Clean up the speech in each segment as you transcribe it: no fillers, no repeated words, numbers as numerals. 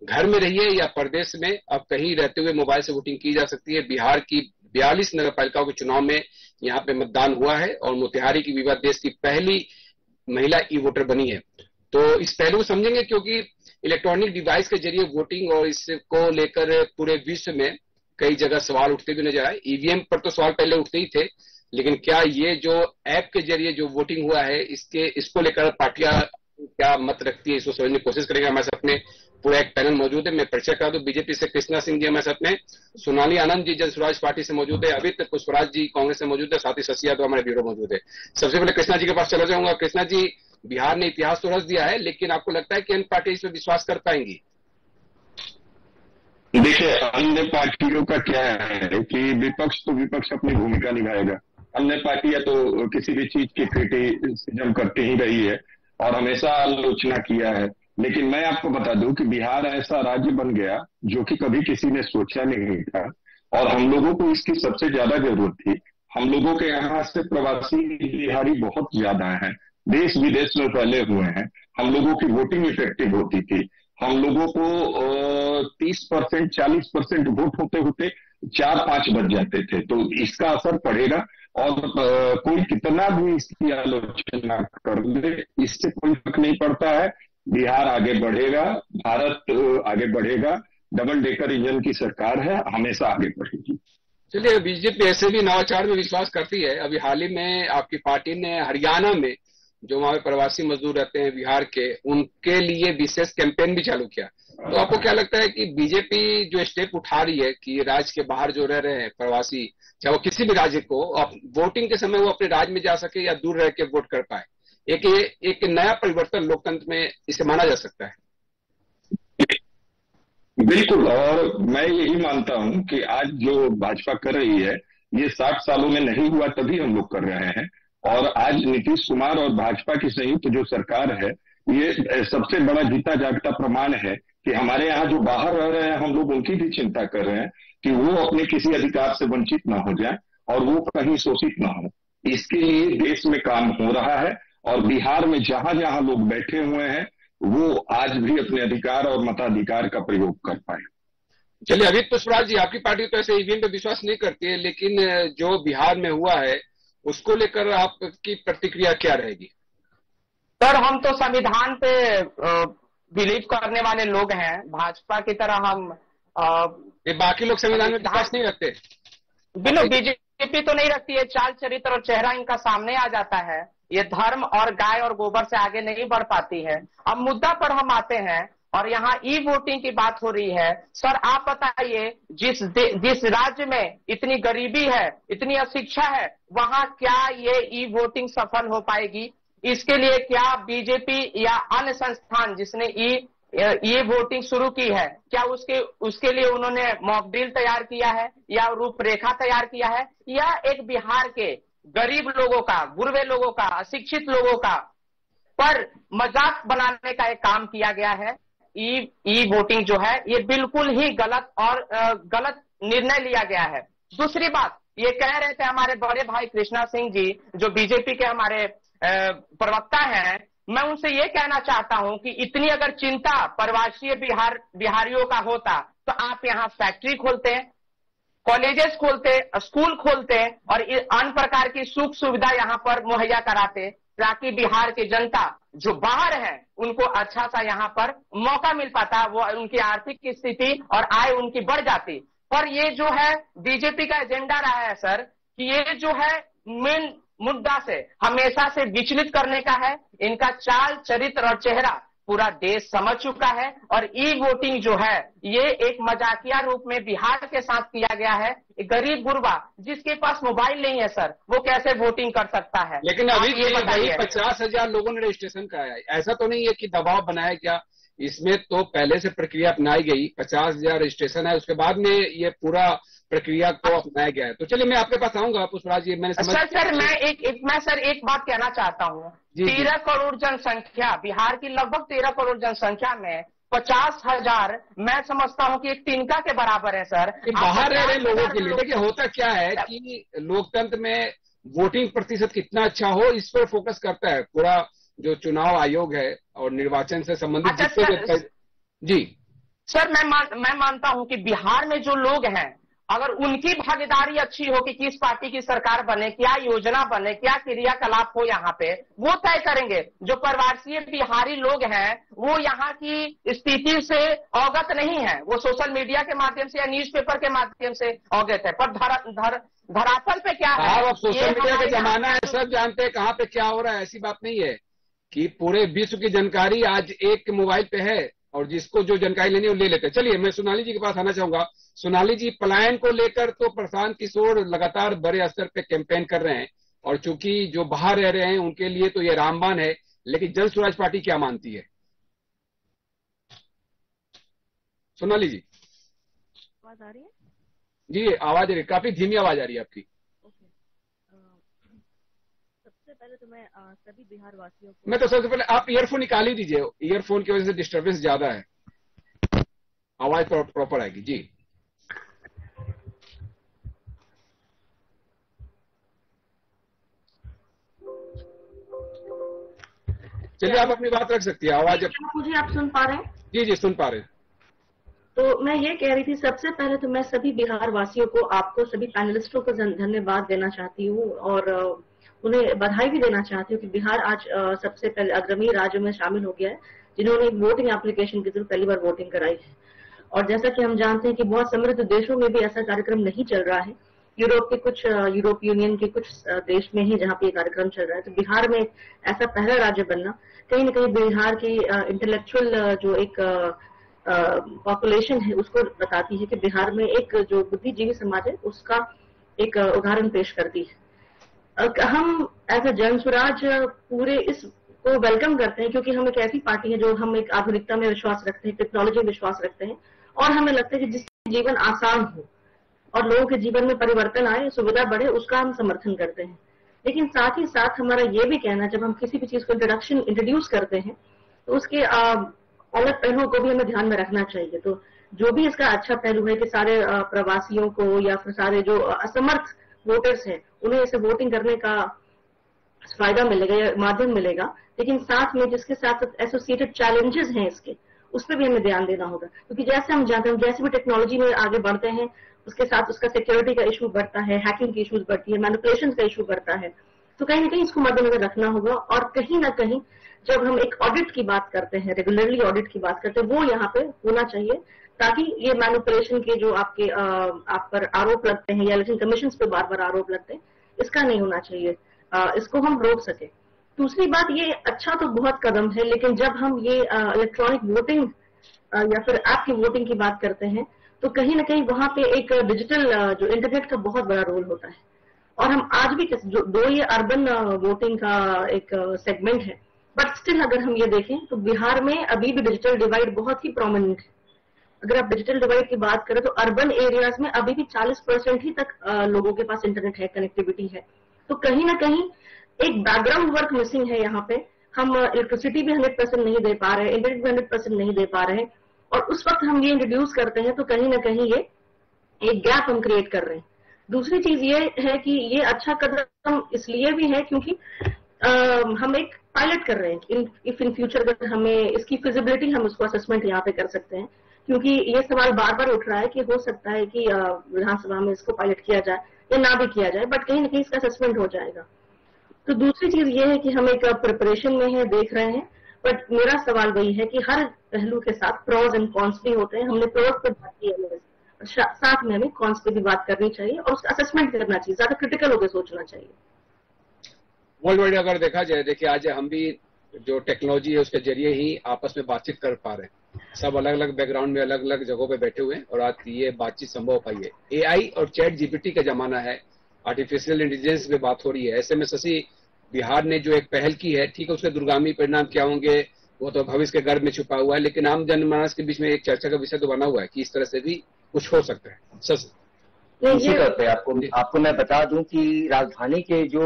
घर में रहिए या प्रदेश में, अब कहीं रहते हुए मोबाइल से वोटिंग की जा सकती है। बिहार की 42 नगर पालिकाओं के चुनाव में यहाँ पे मतदान हुआ है और मोतिहारी की विवाह देश की पहली महिला ई वोटर बनी है। तो इस पहलू को समझेंगे, क्योंकि इलेक्ट्रॉनिक डिवाइस के जरिए वोटिंग और इसको लेकर पूरे विश्व में कई जगह सवाल उठते भी नजर आए। ईवीएम पर तो सवाल पहले उठते ही थे, लेकिन क्या ये जो ऐप के जरिए जो वोटिंग हुआ है इसको लेकर पार्टियां क्या मत रखती है, इसको समझने की कोशिश करेंगे। हमारे साथ में पूरा एक पैनल मौजूद है। मैं परिचय करा दूं, बीजेपी से कृष्णा सिंह जी हमारे साथ में, सोनाली आनंद जी जन स्वराज पार्टी से मौजूद है, अभी तक पुष्पराज जी कांग्रेस से मौजूद है, साथ ही शशि यादव हमारे ब्यूरो मौजूद है। सबसे पहले कृष्णा जी के पास चला जाऊंगा। कृष्णा जी, बिहार ने इतिहास तो रच दिया है, लेकिन आपको लगता है कि अन्य पार्टी इस पर विश्वास कर पाएंगी? देखिए, अन्य पार्टियों का क्या है कि विपक्ष तो विपक्ष अपनी भूमिका निभाएगा। अन्य पार्टियां तो किसी भी चीज की क्रिटिसिज्म करती ही रही है और हमेशा आलोचना किया है। लेकिन मैं आपको बता दूं कि बिहार ऐसा राज्य बन गया जो कि कभी किसी ने सोचा नहीं था, और हम लोगों को इसकी सबसे ज्यादा जरूरत थी। हम लोगों के यहाँ से प्रवासी बिहारी बहुत ज्यादा हैं, देश विदेश में फैले हुए हैं। हम लोगों की वोटिंग इफेक्टिव होती थी। हम लोगों को 30%, 40% वोट होते होते 4-5 बज जाते थे। तो इसका असर पड़ेगा, और कोई कितना भी इसकी आलोचना कर ले, इससे कोई फर्क नहीं पड़ता है। बिहार आगे बढ़ेगा, भारत आगे बढ़ेगा। डबल डेकर इंजन की सरकार है, हमेशा आगे बढ़ेगी। चलिए, बीजेपी ऐसे भी नवाचार में विश्वास करती है। अभी हाल ही में आपकी पार्टी ने हरियाणा में जो वहां पे प्रवासी मजदूर रहते हैं बिहार के, उनके लिए विशेष कैंपेन भी चालू किया। तो आपको क्या लगता है कि बीजेपी जो स्टेप उठा रही है कि राज्य के बाहर जो रह रहे हैं प्रवासी, चाहे वो किसी भी राज्य को, वोटिंग के समय वो अपने राज्य में जा सके या दूर रह के वोट कर पाए, एक नया परिवर्तन लोकतंत्र में इसे माना जा सकता है? बिल्कुल, और मैं यही मानता हूं कि आज जो भाजपा कर रही है, ये 60 सालों में नहीं हुआ, तभी हम लोग कर रहे हैं। और आज नीतीश कुमार और भाजपा की संयुक्त जो सरकार है, ये सबसे बड़ा जीता जागता प्रमाण है कि हमारे यहाँ जो बाहर रह रहे हैं, हम लोग उनकी भी चिंता कर रहे हैं कि वो अपने किसी अधिकार से वंचित ना हो जाए और वो कहीं शोषित ना हो। इसके लिए देश में काम हो रहा है, और बिहार में जहां जहां लोग बैठे हुए हैं, वो आज भी अपने अधिकार और मताधिकार का प्रयोग कर पाए। चलिए, अभी पुष्पराज जी, आपकी पार्टी तो ऐसे ईवीएम पे विश्वास नहीं करती है, लेकिन जो बिहार में हुआ है उसको लेकर आपकी प्रतिक्रिया क्या रहेगी? सर, हम तो संविधान पे बिलीव करने वाले लोग हैं। भाजपा की तरह हम बाकी लोग संविधान में विश्वास नहीं रखते? बिल्कुल, बीजेपी तो नहीं रखती है। चाल चरित्र और चेहरा इनका सामने आ जाता है। ये धर्म और गाय और गोबर से आगे नहीं बढ़ पाती है। अब मुद्दा पर हम आते हैं, और यहाँ ई वोटिंग की बात हो रही है। सर, आप बताइए, जिस राज्य में इतनी गरीबी है, इतनी अशिक्षा है, वहां क्या ये ई वोटिंग सफल हो पाएगी? इसके लिए क्या बीजेपी या अन्य संस्थान जिसने ये वोटिंग शुरू की है, क्या उसके लिए उन्होंने मॉक ड्रिल तैयार किया है या रूपरेखा तैयार किया है, या एक बिहार के गरीब लोगों का, गुरबे लोगों का, अशिक्षित लोगों का पर मजाक बनाने का एक काम किया गया है? ई वोटिंग जो है, ये बिल्कुल ही गलत और गलत निर्णय लिया गया है। दूसरी बात, ये कह रहे थे हमारे बड़े भाई कृष्णा सिंह जी, जो बीजेपी के हमारे प्रवक्ता हैं, मैं उनसे ये कहना चाहता हूं कि इतनी अगर चिंता प्रवासी बिहारियों का होता तो आप यहाँ फैक्ट्री खोलते, कॉलेजेस खोलते, स्कूल खोलते और अन्य प्रकार की सुख सुविधा यहाँ पर मुहैया कराते, ताकि बिहार की जनता जो बाहर है उनको अच्छा सा यहाँ पर मौका मिल पाता, वो उनकी आर्थिक स्थिति और आय उनकी बढ़ जाती। पर ये जो है बीजेपी का एजेंडा रहा है सर, कि ये जो है मेन मुद्दा से हमेशा से विचलित करने का है। इनका चाल चरित्र और चेहरा पूरा देश समझ चुका है, और ई वोटिंग जो है ये एक मजाकिया रूप में बिहार के साथ किया गया है। गरीब गुरबा जिसके पास मोबाइल नहीं है सर, वो कैसे वोटिंग कर सकता है? लेकिन अभी ये बताइए, 50,000 लोगों ने रजिस्ट्रेशन कराया है, ऐसा तो नहीं है कि दबाव बनाया गया? इसमें तो पहले से प्रक्रिया अपनाई गई। 50,000 रजिस्ट्रेशन है, उसके बाद में ये पूरा प्रक्रिया को अपनाया गया है। तो चलिए, मैं आपके पास आऊंगा पुष्पराज जी। मैंने सर मैं एक बात कहना चाहता हूँ। 13 करोड़ जनसंख्या, बिहार की लगभग 13 करोड़ जनसंख्या में 50,000 मैं समझता हूँ कि एक तिनका के बराबर है सर। बाहर रह रहे लोगों के लिए देखिए, होता क्या है कि लोकतंत्र में वोटिंग प्रतिशत कितना अच्छा हो, इस पर फोकस करता है पूरा जो चुनाव आयोग है और निर्वाचन से संबंधित जितने भी। जी सर मैं मानता हूं कि बिहार में जो लोग हैं, अगर उनकी भागीदारी अच्छी हो कि किस पार्टी की सरकार बने, क्या योजना बने, क्या क्रियाकलाप हो यहाँ पे, वो तय करेंगे। जो प्रवासी बिहारी लोग हैं वो यहाँ की स्थिति से अवगत नहीं है, वो सोशल मीडिया के माध्यम से या न्यूज़पेपर के माध्यम से अवगत है, पर धरातल पे क्या है। अब सोशल मीडिया का जमाना है, सब जानते हैं कहाँ पे क्या हो रहा है। ऐसी बात नहीं है कि पूरे विश्व की जानकारी आज एक मोबाइल पे है और जिसको जो जानकारी लेनी है वो ले लेते हैं। चलिए मैं सोनाली जी के पास आना चाहूंगा। सोनाली जी, पलायन को लेकर तो प्रशांत किशोर लगातार बड़े स्तर पे कैंपेन कर रहे हैं और चूंकि जो बाहर रह रहे हैं उनके लिए तो ये रामबाण है, लेकिन जन स्वराज पार्टी क्या मानती है? सोनाली जी। आवाज आ रही है? जी आवाज आ रही है, काफी धीमी आवाज आ रही है आपकी। सबसे पहले तो मैं सभी बिहार वासियों को, मैं तो सबसे पहले आप ईयरफोन निकाल ही दीजिए, ईयरफोन की वजह से डिस्टर्बेंस ज्यादा है, आवाज प्रॉपर आएगी जी। चलिए आप अपनी बात रख सकती है, आवाज। मुझे आप सुन पा रहे हैं? जी जी सुन पा रहे हैं। तो मैं ये कह रही थी, सबसे पहले तो मैं सभी बिहार वासियों को, आपको सभी पैनलिस्टों को धन्यवाद देना चाहती हूँ और उन्हें बधाई भी देना चाहती हूँ कि बिहार आज सबसे पहले अग्रणी राज्यों में शामिल हो गया है जिन्होंने वोटिंग एप्लीकेशन के थ्रू पहली बार वोटिंग कराई है। और जैसा कि हम जानते हैं कि बहुत समृद्ध देशों में भी ऐसा कार्यक्रम नहीं चल रहा है, यूरोप के कुछ यूरोप यूनियन के कुछ देश में ही जहाँ पे ये कार्यक्रम चल रहा है, तो बिहार में ऐसा पहला राज्य बनना कहीं न कहीं बिहार की इंटेलेक्चुअल जो एक पॉपुलेशन है उसको बताती है कि बिहार में एक जो बुद्धिजीवी समाज है उसका एक उदाहरण पेश करती है। हम एज अ जन स्वराज पूरे इस को वेलकम करते हैं क्योंकि हम एक ऐसी पार्टी है जो हम एक आधुनिकता में विश्वास रखते हैं, टेक्नोलॉजी में विश्वास रखते हैं और हमें लगता है कि जिससे जीवन आसान हो और लोगों के जीवन में परिवर्तन आए, सुविधा बढ़े, उसका हम समर्थन करते हैं। लेकिन साथ ही साथ हमारा ये भी कहना, जब हम किसी भी चीज को इंट्रोड्यूस करते हैं तो उसके अलग पहलुओं को भी हमें ध्यान में रखना चाहिए। तो जो भी इसका अच्छा पहलू है कि सारे प्रवासियों को या फिर सारे जो असमर्थ वोटर्स हैं उन्हें इसे वोटिंग करने का फायदा मिलेगा या माध्यम मिलेगा, लेकिन साथ में जिसके साथ एसोसिएटेड चैलेंजेस हैं इसके, उस पर भी हमें ध्यान देना होगा क्योंकि जैसे हम जानते हैं जैसे भी टेक्नोलॉजी में आगे बढ़ते हैं उसके साथ उसका सिक्योरिटी का इशू बढ़ता है, हैकिंग की इशूज बढ़ती है, मैनिपुलेशन का इशू बढ़ता है। तो कहीं ना कहीं इसको मद्देनजर रखना होगा और कहीं ना कहीं जब हम एक ऑडिट की बात करते हैं, रेगुलरली ऑडिट की बात करते हैं, वो यहाँ पे होना चाहिए ताकि ये मैनिपुलेशन के जो आपके आप पर आरोप लगते हैं या इलेक्शन कमीशन पे बार बार आरोप लगते हैं, इसका नहीं होना चाहिए, इसको हम रोक सके। दूसरी बात, ये अच्छा तो बहुत कदम है, लेकिन जब हम ये इलेक्ट्रॉनिक वोटिंग या फिर ऐप की वोटिंग की बात करते हैं तो कहीं ना कहीं वहां पे एक डिजिटल जो इंटरनेट का बहुत बड़ा रोल होता है और हम आज भी दो ये अर्बन वोटिंग का एक सेगमेंट है, बट स्टिल अगर हम ये देखें तो बिहार में अभी भी डिजिटल डिवाइड बहुत ही प्रोमिनेंट है। अगर आप डिजिटल डिवाइड की बात करें तो अर्बन एरियाज में अभी भी 40% ही तक लोगों के पास इंटरनेट है, कनेक्टिविटी है। तो कहीं ना कहीं एक बैकग्राउंड वर्क मिसिंग है यहाँ पे। हम इलेक्ट्रिसिटी भी 100% नहीं दे पा रहे हैं, इंटरनेट भी 100% नहीं दे पा रहे हैं और उस वक्त हम ये इंट्रोड्यूस करते हैं तो कहीं ना कहीं ये एक गैप हम क्रिएट कर रहे हैं। दूसरी चीज ये है कि ये अच्छा कदम इसलिए भी है क्योंकि हम एक पायलट कर रहे हैं। इफ इन फ्यूचर अगर हमें इसकी फिजिबिलिटी, हम उसको असेसमेंट यहाँ पे कर सकते हैं क्योंकि ये सवाल बार बार उठ रहा है कि हो सकता है कि विधानसभा में इसको पायलट किया जाए या ना भी किया जाए, बट कहीं ना कहीं इसका असेसमेंट हो जाएगा। तो दूसरी चीज ये है कि हम एक प्रिपरेशन में है, देख रहे हैं, बट मेरा सवाल वही है कि हर पहलू के साथ प्रोज एंड कॉन्स भी होते हैं। हमने प्रोज पे बात की है, साथ में हमें कॉन्स पे भी बात करनी चाहिए और उसका असेसमेंट करना चाहिए, ज्यादा क्रिटिकल होकर सोचना चाहिए। वर्ल्ड वाइड अगर देखा जाए, देखिए आज हम भी जो टेक्नोलॉजी है उसके जरिए ही आपस में बातचीत कर पा रहे हैं, सब अलग अलग बैकग्राउंड में अलग अलग जगहों पे बैठे हुए हैं और आज ये बातचीत संभव हो पाई है। एआई और चैट जीपीटी का जमाना है, आर्टिफिशियल इंटेलिजेंस पे बात हो रही है। ऐसे में शशि, बिहार ने जो एक पहल की है, ठीक है, उसके दूरगामी परिणाम क्या होंगे वो तो भविष्य के गर्भ में छुपा हुआ है, लेकिन आम जनमानस के बीच में एक चर्चा का विषय तो बना हुआ है कि इस तरह से भी कुछ हो सकता है। शशि, इसी तौर पे आपको मैं बता दूं कि राजधानी के जो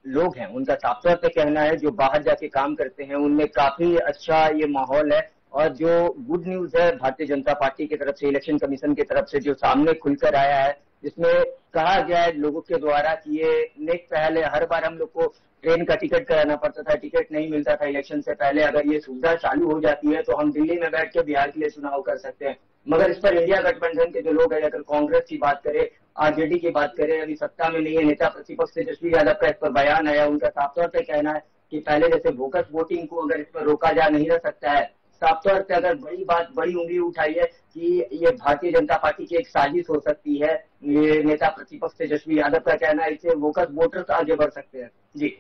लोग हैं उनका साफ तौर पे कहना है, जो बाहर जाके काम करते हैं उनमें काफी अच्छा ये माहौल है और जो गुड न्यूज है भारतीय जनता पार्टी की तरफ से, इलेक्शन कमीशन की तरफ से जो सामने खुलकर आया है, जिसमें कहा गया है लोगों के द्वारा कि ये नेक पहल है। हर बार हम लोग को ट्रेन का टिकट कराना पड़ता था, टिकट नहीं मिलता था इलेक्शन से पहले। अगर ये सुविधा चालू हो जाती है तो हम दिल्ली में बैठ के बिहार के लिए चुनाव कर सकते हैं। मगर इस पर इंडिया गठबंधन के जो लोग हैं, अगर कांग्रेस की बात करें, आरजेडी की बात करें, अभी सत्ता में नहीं है, नेता प्रतिपक्ष तेजस्वी यादव का इस पर बयान आया, उनका साफ तौर पर कहना है कि पहले जैसे बोगस वोटिंग को अगर इस पर रोका जा नहीं रह सकता है। साफ तौर पर अगर बड़ी उंगली उठाई है कि ये भारतीय जनता पार्टी की एक साजिश हो सकती है, ये नेता प्रतिपक्ष तेजस्वी यादव का कहना है, इससे बोगस वोटर्स आगे बढ़ सकते हैं। जी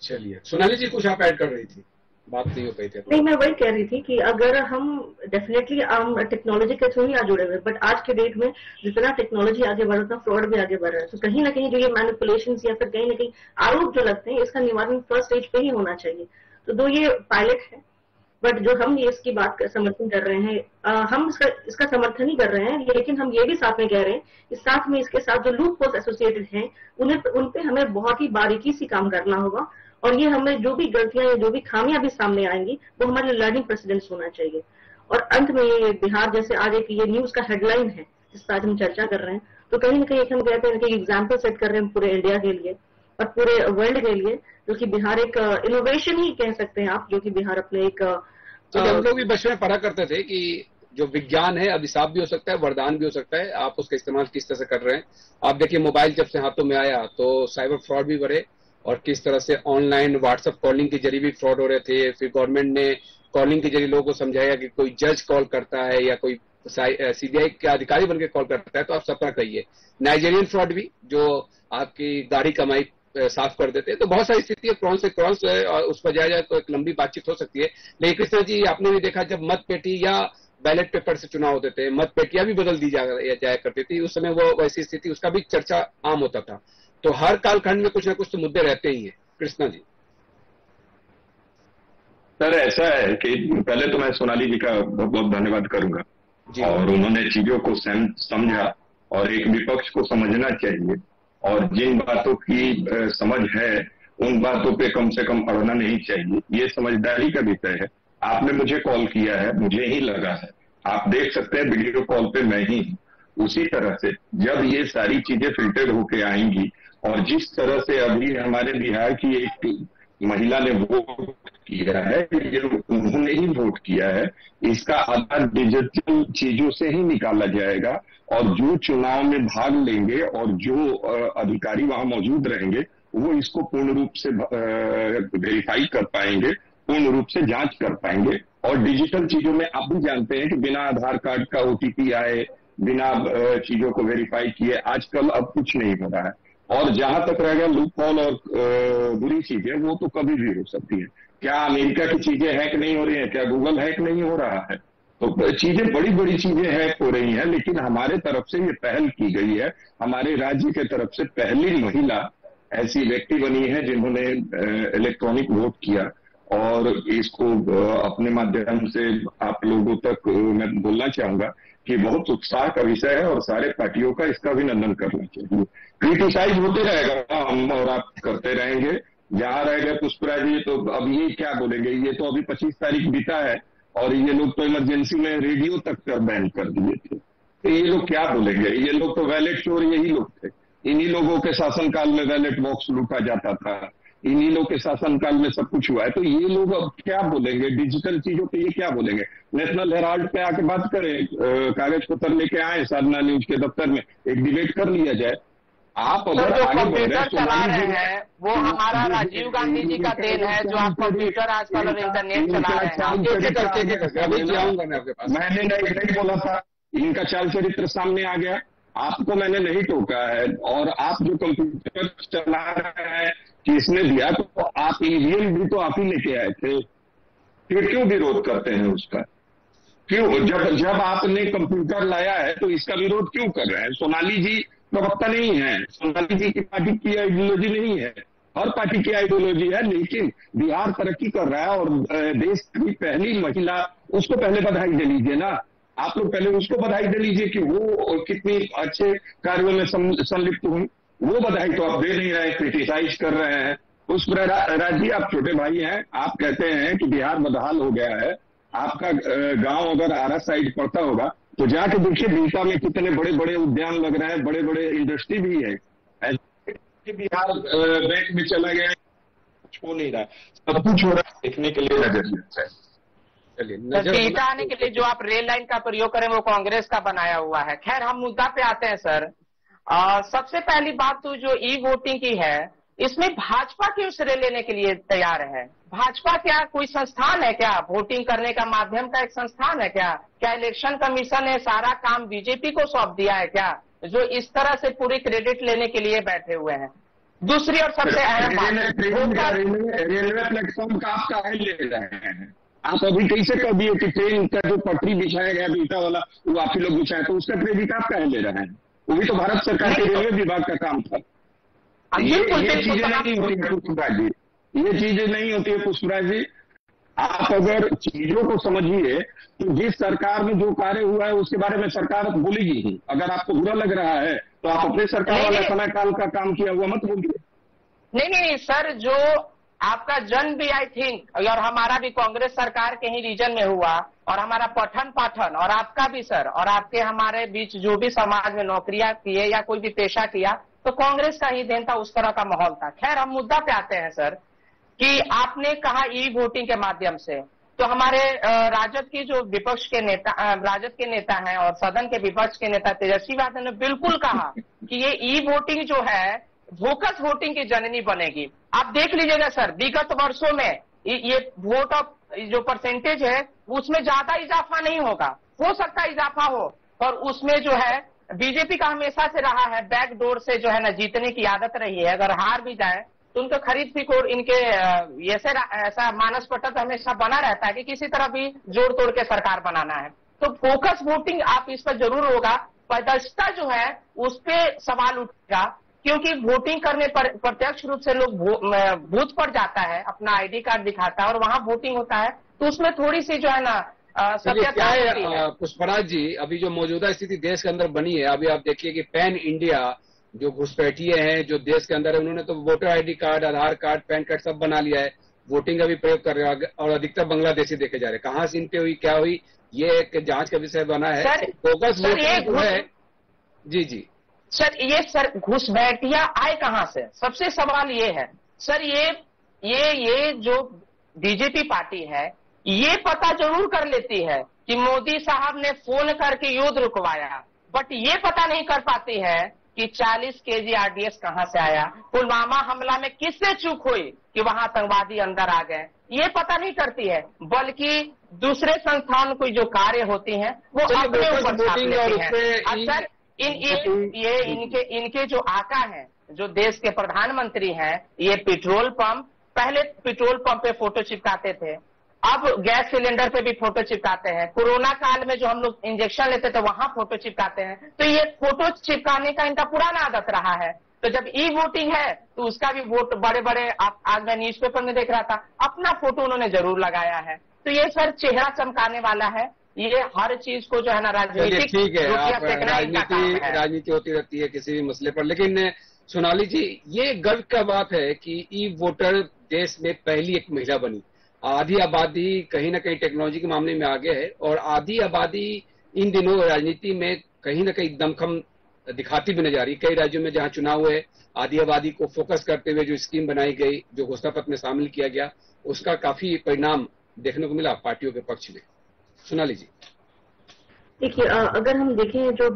चलिए, सोनाली जी कुछ आप ऐड कर रही थी, बात नहीं हो पाई थी। नहीं, मैं वही कह रही थी कि अगर हम डेफिनेटली हम टेक्नोलॉजी के थ्रू ही आज जुड़े हुए, बट आज के डेट में जितना टेक्नोलॉजी आगे बढ़ रहा है फ्रॉड भी आगे बढ़ रहा है। तो कहीं ना कहीं जो ये मैनिपुलेशन या फिर कहीं ना कहीं आरोप जो लगते हैं, इसका निवारण फर्स्ट स्टेज पे ही होना चाहिए। तो दो ये पायलट है, बट जो हम ये इसकी बात का समर्थन कर रहे हैं, हम इसका समर्थन ही कर रहे हैं, लेकिन हम ये भी साथ में कह रहे हैं कि साथ में इसके साथ जो लूप होल्स एसोसिएटेड हैं उन पे हमें बहुत ही बारीकी से काम करना होगा। और ये हमें जो भी गलतियां या जो भी खामियां भी सामने आएंगी वो हमारे लर्निंग प्रेसिडेंट्स होना चाहिए। और अंत में ये बिहार जैसे आज एक ये न्यूज का हेडलाइन है जिस पर आज हम चर्चा कर रहे हैं, तो कहीं ना कहीं हम कहते हैं कि एग्जाम्पल सेट कर रहे हैं पूरे इंडिया के लिए और पूरे वर्ल्ड के लिए, जो कि बिहार एक इनोवेशन ही कह सकते हैं आप, जो कि बिहार अपने एक हम लोग भी बचपन में पढ़ा करते थे कि जो विज्ञान है अभिशाप भी हो सकता है, वरदान भी हो सकता है, आप उसका इस्तेमाल किस तरह से कर रहे हैं। आप देखिए, मोबाइल जब से हाथों में आया तो साइबर फ्रॉड भी बढ़े और किस तरह से ऑनलाइन व्हाट्सएप कॉलिंग के जरिए भी फ्रॉड हो रहे थे। फिर गवर्नमेंट ने कॉलिंग के जरिए लोगों को समझाया कि कोई जज कॉल करता है या कोई सीबीआई के अधिकारी बनकर कॉल करता है तो आप सतर्क रहिए। नाइजीरियन फ्रॉड भी, जो आपकी दाढ़ी कमाई साफ कर देते हैं। तो बहुत सारी स्थिति है, क्रॉस से क्रॉस उस पर जाया जाए तो एक लंबी बातचीत हो सकती है। लेकिन कृष्णा जी, आपने भी देखा जब मत पेटी या बैलेट पेपर से चुनाव होते थे, मत पेटियां भी बदल दी जाया करती थी, उस समय वो वैसी स्थिति, उसका भी चर्चा आम होता था। तो हर कालखंड में कुछ ना कुछ तो मुद्दे रहते ही हैं। कृष्णा जी। सर, ऐसा है कि पहले तो मैं सोनाली जी का बहुत बहुत धन्यवाद करूंगा, और उन्होंने चीजों को समझा और एक विपक्ष को समझना चाहिए, और जिन बातों की समझ है उन बातों पे कम से कम अड़ना नहीं चाहिए। ये समझदारी का विषय है। आपने मुझे कॉल किया है, मुझे ही लगा है, आप देख सकते हैं वीडियो कॉल पे मैं ही हूं। उसी तरह से जब ये सारी चीजें फिल्टर होके आएंगी, और जिस तरह से अभी हमारे बिहार की एक महिला ने वोट किया है, ये उन्होंने ही वोट किया है, इसका आधार डिजिटल चीजों से ही निकाला जाएगा। और जो चुनाव में भाग लेंगे और जो अधिकारी वहां मौजूद रहेंगे वो इसको पूर्ण रूप से वेरीफाई कर पाएंगे, पूर्ण रूप से जांच कर पाएंगे। और डिजिटल चीजों में आप भी जानते हैं कि बिना आधार कार्ड का ओटीपी आए, बिना चीजों को वेरीफाई किए आजकल अब कुछ नहीं हो रहा है। और जहां तक रह गया लूप होल और बुरी चीजें, वो तो कभी भी हो सकती है। क्या अमेरिका की चीजें हैक नहीं हो रही है? क्या गूगल हैक नहीं हो रहा है? तो चीजें, बड़ी बड़ी चीजें हैक हो रही हैं, लेकिन हमारे तरफ से ये पहल की गई है। हमारे राज्य के तरफ से पहली महिला ऐसी व्यक्ति बनी है जिन्होंने इलेक्ट्रॉनिक वोट किया, और इसको अपने माध्यम से आप लोगों तक मैं बोलना चाहूंगा कि बहुत उत्साह का विषय है, और सारे पार्टियों का इसका अभिनंदन करना चाहिए। क्रिटिसाइज होते रहेगा, हम और आप करते रहेंगे। जहां रह गए पुष्पराज जी, तो अब ये क्या बोलेंगे? ये तो अभी 25 तारीख बीता है और ये लोग तो इमरजेंसी में रेडियो तक कर बैन कर दिए थे, तो ये लोग क्या बोलेंगे? ये लोग तो वैलेट चोर यही लोग थे। इन्हीं लोगों के शासनकाल में वैलेट बॉक्स लूटा जाता था, इन्हीं लोग के शासनकाल में सब कुछ हुआ है। तो ये लोग अब क्या बोलेंगे डिजिटल चीजों पे? ये क्या बोलेंगे? नेशनल हेराल्ड पे आके बात करें, कागज पत्र लेके आए साधना न्यूज के दफ्तर में, एक डिबेट कर लिया जाए। आप अगर जो कंप्यूटर चला रहे हैं वो हमारा राजीव गांधी जी का देन है, जो आप कंप्यूटर आजकल और इंटरनेट चला रहे हैं। मैंने नहीं बोला था, इनका चाल चरित्र सामने आ गया। आपको मैंने नहीं टोका है, और आप जो कंप्यूटर चला रहे हैं किसने दिया? तो आप ईवीएम भी तो आप ही लेके आए थे, फिर क्यों विरोध करते हैं उसका? क्यों? जब आपने कंप्यूटर लाया है तो इसका विरोध क्यों कर रहे हैं? सोनाली जी प्रवक्ता नहीं है, सोनाली जी की पार्टी की आइडियोलॉजी नहीं है, हर पार्टी की आइडियोलॉजी है, लेकिन बिहार तरक्की कर रहा है और देश की पहली महिला, उसको पहले बधाई दे लीजिए ना। आप लोग पहले उसको बधाई दे लीजिए कि वो कितनी अच्छे कार्यों में संलिप्त हुई। वो बधाई तो आप दे नहीं रहे, क्रिटिसाइज कर रहे हैं। पुष्पराज जी, आप छोटे भाई हैं, आप कहते हैं कि बिहार बदहाल हो गया है। आपका गांव अगर आरा साइड पड़ता होगा, तो जाके देखिए बिहटा में कितने बड़े बड़े उद्यान लग रहे हैं, बड़े बड़े इंडस्ट्री भी है। ऐसे बिहार बैंक में चला गया, कुछ हो नहीं रहा, सब कुछ हो रहा है, देखने के लिए नजर है। बिहटा आने के लिए जो आप रेल लाइन का प्रयोग करें वो कांग्रेस का बनाया हुआ है। खैर हम मुद्दा पे आते हैं सर। सबसे पहली बात तो जो ई वोटिंग की है, इसमें भाजपा क्यों श्रेय लेने के लिए तैयार है? भाजपा क्या कोई संस्थान है क्या? वोटिंग करने का माध्यम का एक संस्थान है क्या? क्या इलेक्शन कमीशन ने सारा काम बीजेपी को सौंप दिया है क्या, जो इस तरह से पूरी क्रेडिट लेने के लिए बैठे हुए हैं? दूसरी और सबसे अहम बात, रेलवे प्लेटफॉर्म का आप काहे ले रहे हैं? आप अभी कैसे कर दिए कि ट्रेन का जो पटरी बिछाया गया बिहटा वाला, वो आप ही लोग बिछाए, तो उसका क्रेडिट आप काहे ले रहे हैं? वो भी तो भारत सरकार के रेलवे विभाग का काम था। ये चीजें नहीं होती है पुष्पराज जी, ये चीजें नहीं होती है पुष्पराज जी। आप अगर चीजों को समझिए तो जिस सरकार में जो कार्य हुआ है उसके बारे में सरकार बोलेगी ही। अगर आपको बुरा लग रहा है तो आप अपने सरकार वाला समय काल का काम किया हुआ मत बोलिए। नहीं सर, जो आपका जन्म भी आई थिंक और हमारा भी कांग्रेस सरकार के ही रीजन में हुआ, और हमारा पठन पाठन और आपका भी सर, और आपके हमारे बीच जो भी समाज में नौकरियां किए या कोई भी पेशा किया तो कांग्रेस का ही देन था, उस तरह का माहौल था। खैर हम मुद्दा पे आते हैं सर, कि आपने कहा ई वोटिंग के माध्यम से, तो हमारे राजद की जो विपक्ष के नेता, राजद के नेता हैं और सदन के विपक्ष के नेता तेजस्वी यादव ने बिल्कुल कहा कि ये ई वोटिंग जो है वोकस वोटिंग की जननी बनेगी। आप देख लीजिएगा सर, विगत वर्षों में ये वोट ऑफ जो परसेंटेज है उसमें ज्यादा इजाफा नहीं होगा, हो सकता है इजाफा हो, और उसमें जो है बीजेपी का हमेशा से रहा है बैकडोर से जो है ना जीतने की आदत रही है। अगर हार भी जाए तो उनका खरीद फिकोर इनके ऐसा मानस पटल हमेशा बना रहता है कि किसी तरह भी जोड़ तोड़ के सरकार बनाना है। तो फोकस वोटिंग आप इस पर जरूर होगा, पारदर्शिता जो है उस पर सवाल उठेगा, क्योंकि वोटिंग करने पर प्रत्यक्ष रूप से लोग बूथ पर जाता है, अपना आईडी कार्ड दिखाता है और वहां वोटिंग होता है, तो उसमें थोड़ी सी जो है ना क्या है पुष्पराज जी, अभी जो मौजूदा स्थिति देश के अंदर बनी है, अभी आप देखिए कि पैन इंडिया जो घुसपैठिए हैं जो देश के अंदर है, उन्होंने तो वोटर आईडी कार्ड, आधार कार्ड, पैन कार्ड सब बना लिया है, वोटिंग का भी प्रयोग कर रहे हैं, और अधिकतर बांग्लादेशी देखे जा रहे हैं। कहाँ से इन पे हुई, क्या हुई, ये एक जांच का विषय बना है। फोकस वोटिंग जो है, जी सर, ये सर घुसपैठिया आए कहां से? सबसे सवाल ये है सर, ये जो बीजेपी पार्टी है ये पता जरूर कर लेती है कि मोदी साहब ने फोन करके युद्ध रुकवाया, बट ये पता नहीं कर पाती है कि 40 केजी आरडीएक्स कहां से आया, पुलवामा हमला में किससे चूक हुई कि वहां आतंकवादी अंदर आ गए, ये पता नहीं करती है, बल्कि दूसरे संस्थान की जो कार्य होती हैं वो अपने ऊपर छाप लेती हैं। अक्सर इनके जो आका हैं, जो देश के प्रधानमंत्री हैं, ये पेट्रोल पंप, पहले पेट्रोल पंप पे फोटो चिपकाते थे, अब गैस सिलेंडर पे भी फोटो चिपकाते हैं, कोरोना काल में जो हम लोग इंजेक्शन लेते थे वहां फोटो चिपकाते हैं। तो ये फोटो चिपकाने का इनका पुराना आदत रहा है। तो जब ई वोटिंग है तो उसका भी वोट बड़े बड़े, आज मैं न्यूज़पेपर में देख रहा था, अपना फोटो उन्होंने जरूर लगाया है। तो ये सर चेहरा चमकाने वाला है, ये हर चीज को जो है ना राजनीतिक, ठीक है, राजनीति होती रहती है किसी भी मसले पर। लेकिन सोनाली जी, ये गर्व का बात है कि ई वोटर देश में पहली एक महिला बनी। आधी आबादी कहीं ना कहीं टेक्नोलॉजी के मामले में आगे है, और आधी आबादी इन दिनों राजनीति में कहीं ना कहीं दमखम दिखाती भी नजर आ रही। कई राज्यों में जहां चुनाव हुए, आधी आबादी को फोकस करते हुए जो स्कीम बनाई गई, जो घोषणा पत्र में शामिल किया गया, उसका काफी परिणाम देखने को मिला पार्टियों के पक्ष में। सोनाली जी, देखिए, अगर हम देखें जो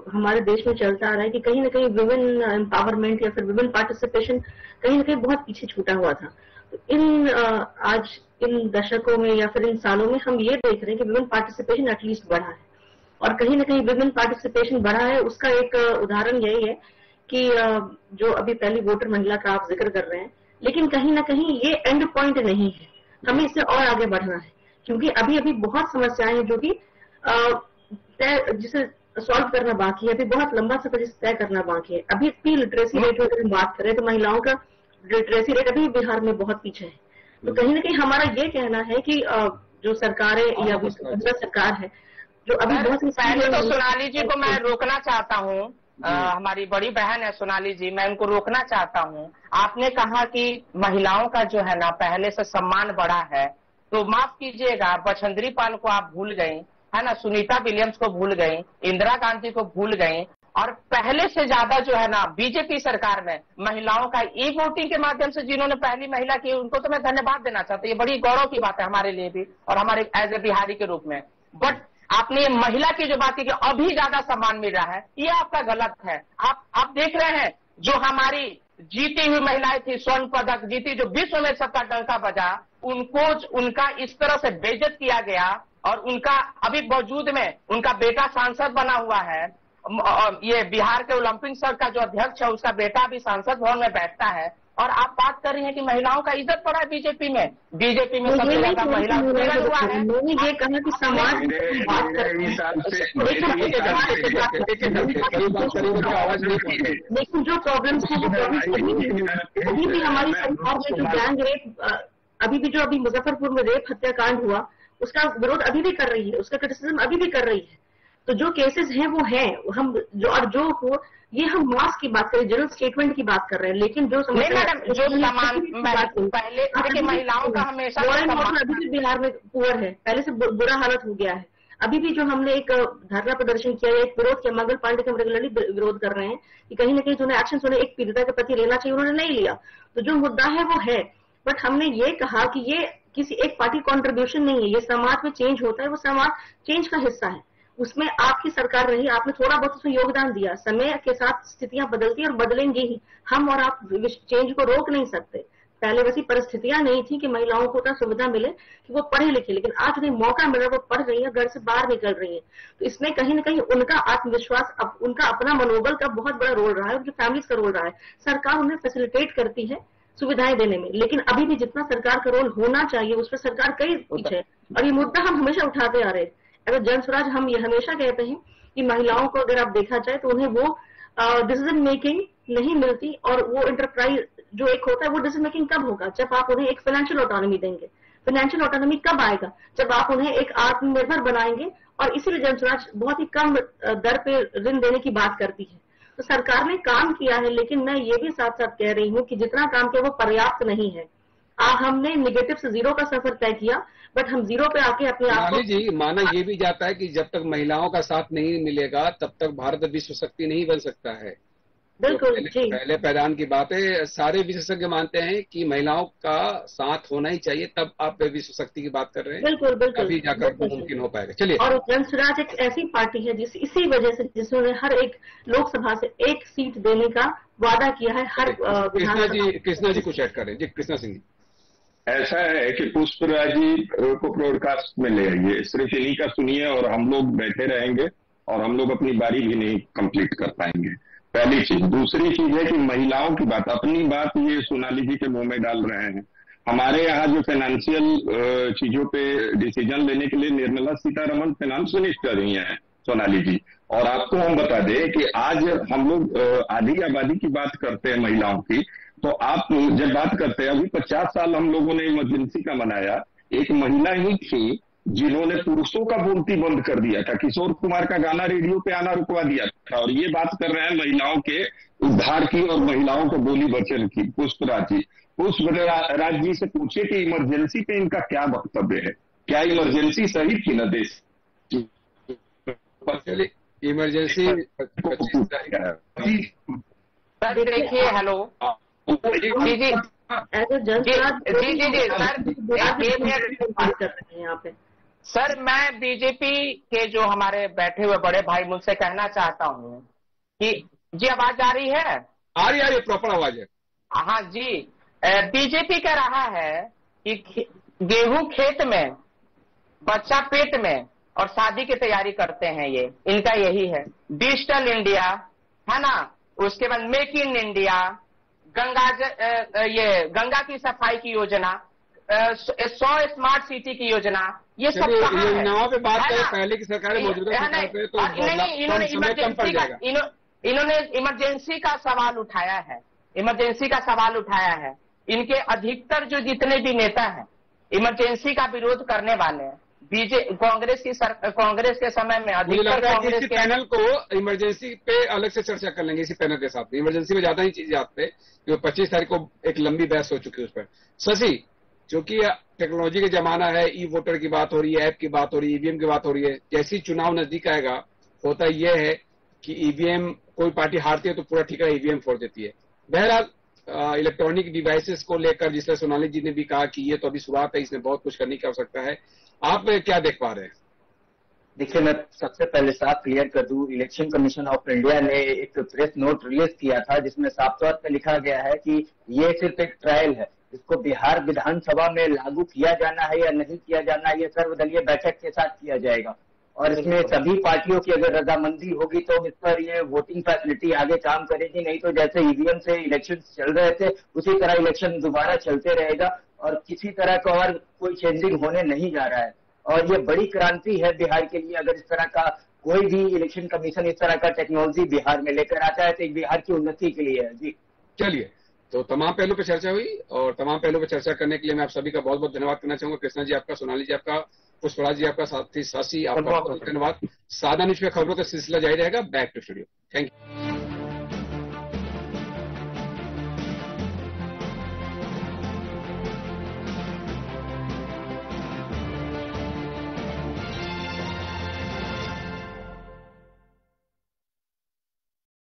हमारे देश में चलता आ रहा है कि कहीं ना कहीं वुमेन एम्पावरमेंट या फिर वुमेन पार्टिसिपेशन कहीं ना कहीं बहुत पीछे छूटा हुआ था। तो आज इन दशकों में या फिर इन सालों में हम ये देख रहे हैं कि वुमेन पार्टिसिपेशन एटलीस्ट बढ़ा है, और कहीं ना कहीं वुमेन पार्टिसिपेशन बढ़ा है। उसका एक उदाहरण यही है कि जो अभी पहली वोटर महिला का आप जिक्र कर रहे हैं, लेकिन कहीं ना कहीं ये एंड पॉइंट नहीं है, हमें इससे और आगे बढ़ना है, क्योंकि अभी अभी बहुत समस्याएं हैं जो कि जिसे सॉल्व करना बाकी है, अभी बहुत लंबा सफर जिसे तय करना बाकी है। अभी भी लिटरेसी रेट अगर हम बात करें तो महिलाओं का लिटरेसी रेट अभी बिहार में बहुत पीछे है। तो कहीं ना कहीं हमारा ये कहना है कि जो सरकारें या सरकार है जो अभी बहुत, पहले तो सोनाली जी को मैं रोकना चाहता हूँ, हमारी बड़ी बहन है सोनाली जी, मैं उनको रोकना चाहता हूँ। आपने कहा कि महिलाओं का जो है ना पहले से सम्मान बढ़ा है, तो माफ कीजिएगा, बछेंद्री पाल को आप भूल गई है ना, सुनीता विलियम्स को भूल गई, इंदिरा गांधी को भूल गई, और पहले से ज्यादा जो है ना बीजेपी सरकार में महिलाओं का ई वोटिंग के माध्यम से जिन्होंने पहली महिला की, उनको तो मैं धन्यवाद देना चाहता हूँ। ये बड़ी गौरव की बात है हमारे लिए भी और हमारे एज ए बिहारी के रूप में। बट आपने ये महिला की जो बात की कि अभी ज्यादा सम्मान मिल रहा है, ये आपका गलत है। आप देख रहे हैं जो हमारी जीती हुई महिलाएं थी, स्वर्ण पदक जीती, जो विश्व में सबका डंका बजा, उनको उनका इस तरह से बेइज्जत किया गया, और उनका अभी वजूद में उनका बेटा सांसद बना हुआ है। ये बिहार के ओलंपिक संघ का जो अध्यक्ष है, उसका बेटा भी सांसद भवन में बैठता है, और आप बात कर रही हैं कि महिलाओं का इज्जत पड़ा है बीजेपी में सबसे ज्यादा महिला उत्पीड़न हुआ है। मैंने ये कहा कि समाज लेकिन जो प्रॉब्लम्स है वो अभी भी हमारी सरकार में जो गैंग रेप, अभी मुजफ्फरपुर में रेप हत्याकांड हुआ, उसका विरोध अभी भी कर रही है, उसका क्रिटिसिज्म अभी भी कर रही है। तो जो केसेस हैं वो हैं, हम जो हो ये हम मास की बात करें, जनरल स्टेटमेंट की बात कर रहे हैं, लेकिन जो मैडम जो समान पहले देखिए महिलाओं का हमेशा अभी भी बिहार में पुअर है, पहले से बुरा हालत हो गया है। अभी भी जो हमने एक धरना प्रदर्शन किया, एक विरोध किया, मंगल पांडे का हम रेगुलरली विरोध कर रहे हैं कि कहीं ना कहीं जो एक्शन उन्हें एक पीड़िता के प्रति लेना चाहिए, उन्होंने नहीं लिया। तो जो मुद्दा है वो है, बट हमने ये कहा कि ये किसी एक पार्टी कॉन्ट्रीब्यूशन नहीं है, ये समाज में चेंज होता है, वो समाज चेंज का हिस्सा है। उसमें आपकी सरकार रही, आपने थोड़ा बहुत उसमें योगदान दिया, समय के साथ स्थितियां बदलती और बदलेंगी ही, हम और आप चेंज को रोक नहीं सकते। पहले वैसी परिस्थितियां नहीं थी कि महिलाओं को उतना सुविधा मिले कि वो पढ़े लिखे, लेकिन आज उन्हें मौका मिल रहा है, वो पढ़ रही है, घर से बाहर निकल रही है। तो इसमें कहीं ना कहीं उनका आत्मविश्वास, उनका अपना मनोबल का बहुत बड़ा रोल रहा है, जो फैमिलीज का रोल रहा है। सरकार उन्हें फैसिलिटेट करती है सुविधाएं देने में, लेकिन अभी भी जितना सरकार का रोल होना चाहिए उस पर सरकार कई पीछे है, और ये मुद्दा हम हमेशा उठाते आ रहे हैं। अगर जन स्वराज हम ये हमेशा कहते हैं कि महिलाओं को अगर आप देखा जाए तो उन्हें वो डिसीजन मेकिंग नहीं मिलती, और वो एंटरप्राइज जो एक होता है वो डिसीजन मेकिंग कब होगा, जब आप उन्हें एक फाइनेंशियल ऑटोनॉमी देंगे। फाइनेंशियल ऑटोनॉमी कब आएगा, जब आप उन्हें एक आत्मनिर्भर बनाएंगे, और इसीलिए जन स्वराज बहुत ही कम दर पे ऋण देने की बात करती है। तो सरकार ने काम किया है, लेकिन मैं ये भी साथ साथ कह रही हूँ कि जितना काम किया वो पर्याप्त नहीं है। हमने नेगेटिव से जीरो का सफर तय किया, बट हम जीरो पे आके अपने आप को जी माना ये भी जाता है कि जब तक महिलाओं का साथ नहीं मिलेगा तब तक भारत विश्व शक्ति नहीं बन सकता है। बिल्कुल पहले पैदान की बात है, सारे विशेषज्ञ मानते हैं कि महिलाओं का साथ होना ही चाहिए, तब आप विश्व शक्ति की बात कर रहे हैं। बिल्कुल बिल्कुल, अभी जाकर मुमकिन हो पाएगा। चलिए, और जन स्वराज एक ऐसी पार्टी है इसी वजह से जिसने हर एक लोकसभा से एक सीट देने का वादा किया है हर कृष्णा जी कुछ ऐड करें। जी कृष्णा सिंह जी। ऐसा है कि पुष्पराज जी को ब्रॉडकास्ट में ले आइए, सिर्फ इन्हीं का सुनिए और हम लोग बैठे रहेंगे और हम लोग अपनी बारी भी नहीं कंप्लीट कर पाएंगे। पहली चीज। दूसरी चीज है कि महिलाओं की बात, अपनी बात ये सोनाली जी के मुंह में डाल रहे हैं। हमारे यहाँ जो फाइनेंशियल चीजों पे डिसीजन लेने के लिए निर्मला सीतारमण फाइनेंस मिनिस्टर ही हैं सोनाली जी। और आपको हम बता दें कि आज हम लोग आधी आबादी की बात करते हैं महिलाओं की, तो आप जब बात करते हैं, अभी 50 साल हम लोगों ने इमरजेंसी का मनाया, एक महिला ही थी जिन्होंने पुरुषों का बोलती बंद कर दिया था, किशोर कुमार का गाना रेडियो पे आना रुकवा दिया था। और ये बात कर रहे हैं महिलाओं के उद्धार की और महिलाओं को बोली वचन की। पुष्पराज जी से पूछे कि इमरजेंसी पे इनका क्या वक्तव्य है, क्या इमरजेंसी सही थी न देश की? इमरजेंसी देखिए, हेलो जी जी सर, मैं बीजेपी के जो हमारे बैठे हुए बड़े भाई मुझसे कहना चाहता हूँ कि जी आवाज आ रही है? आ रही है, प्रॉपर आवाज है। हाँ जी, बीजेपी कह रहा है कि गेहूं खेत में, बच्चा पेट में और शादी की तैयारी करते हैं। ये इनका यही है। डिजिटल इंडिया है ना, उसके बाद मेक इन इंडिया, गंगा की सफाई की योजना, 100 स्मार्ट सिटी की योजना, ये सब योजनाओं पे बात करें। पहले की सरकार मौजूदा सरकार पे तो इन्होंने इमरजेंसी का सवाल उठाया है, इमरजेंसी का सवाल उठाया है। इनके अधिकतर जो जितने भी नेता हैं इमरजेंसी का विरोध करने वाले हैं। कांग्रेस के समय में अधिकतर कांग्रेस के पैनल को इमरजेंसी पे अलग से चर्चा कर लेंगे। इसी पैनल के साथ इमरजेंसी में ज्यादा ही चीज याद पे, 25 तारीख को एक लंबी बहस हो चुकी है उस पर। शशि, क्योंकि टेक्नोलॉजी का जमाना है, ई वोटर की बात हो रही है, ऐप की बात हो रही है, ईवीएम की बात हो रही है। जैसे ही चुनाव नजदीक आएगा, होता यह है कि ईवीएम, कोई पार्टी हारती है तो पूरा ठिकाना ईवीएम फोड़ देती है। बहरहाल इलेक्ट्रॉनिक डिवाइसेस को लेकर जिस तरह सोनाली जी ने भी कहा कि ये तो अभी शुरुआत है, इसमें बहुत कुछ करने की आवश्यकता है। आप क्या देख पा रहे हैं? देखिए, मैं सबसे पहले साफ क्लियर कर दूं, इलेक्शन कमीशन ऑफ इंडिया ने एक प्रेस नोट रिलीज किया था जिसमें साफ तौर पर लिखा गया है कि ये सिर्फ एक ट्रायल है, इसको बिहार विधानसभा में लागू किया जाना है या नहीं किया जाना है, ये सर्वदलीय बैठक के साथ किया जाएगा। और इसमें सभी पार्टियों की अगर रजामंदी होगी तो इस पर ये वोटिंग फैसिलिटी आगे काम करेगी, नहीं तो जैसे ईवीएम से इलेक्शन चल रहे थे उसी तरह इलेक्शन दोबारा चलते रहेगा और किसी तरह का और कोई चेंजिंग होने नहीं जा रहा है। और ये बड़ी क्रांति है बिहार के लिए, अगर इस तरह का कोई भी इलेक्शन कमीशन इस तरह का टेक्नोलॉजी बिहार में लेकर आता है तो बिहार की उन्नति के लिए है। जी चलिए, तो तमाम पहलू पर चर्चा हुई और तमाम पहलू पर चर्चा करने के लिए मैं आप सभी का बहुत बहुत धन्यवाद करना चाहूंगा। कृष्णा जी आपका, सोनाली जी आपका, पुष्पराज जी आपका, साथी सासी आपका बहुत धन्यवाद। सादा न्यूज पे खबरों का सिलसिला जारी रहेगा। Back to studio. Thank you.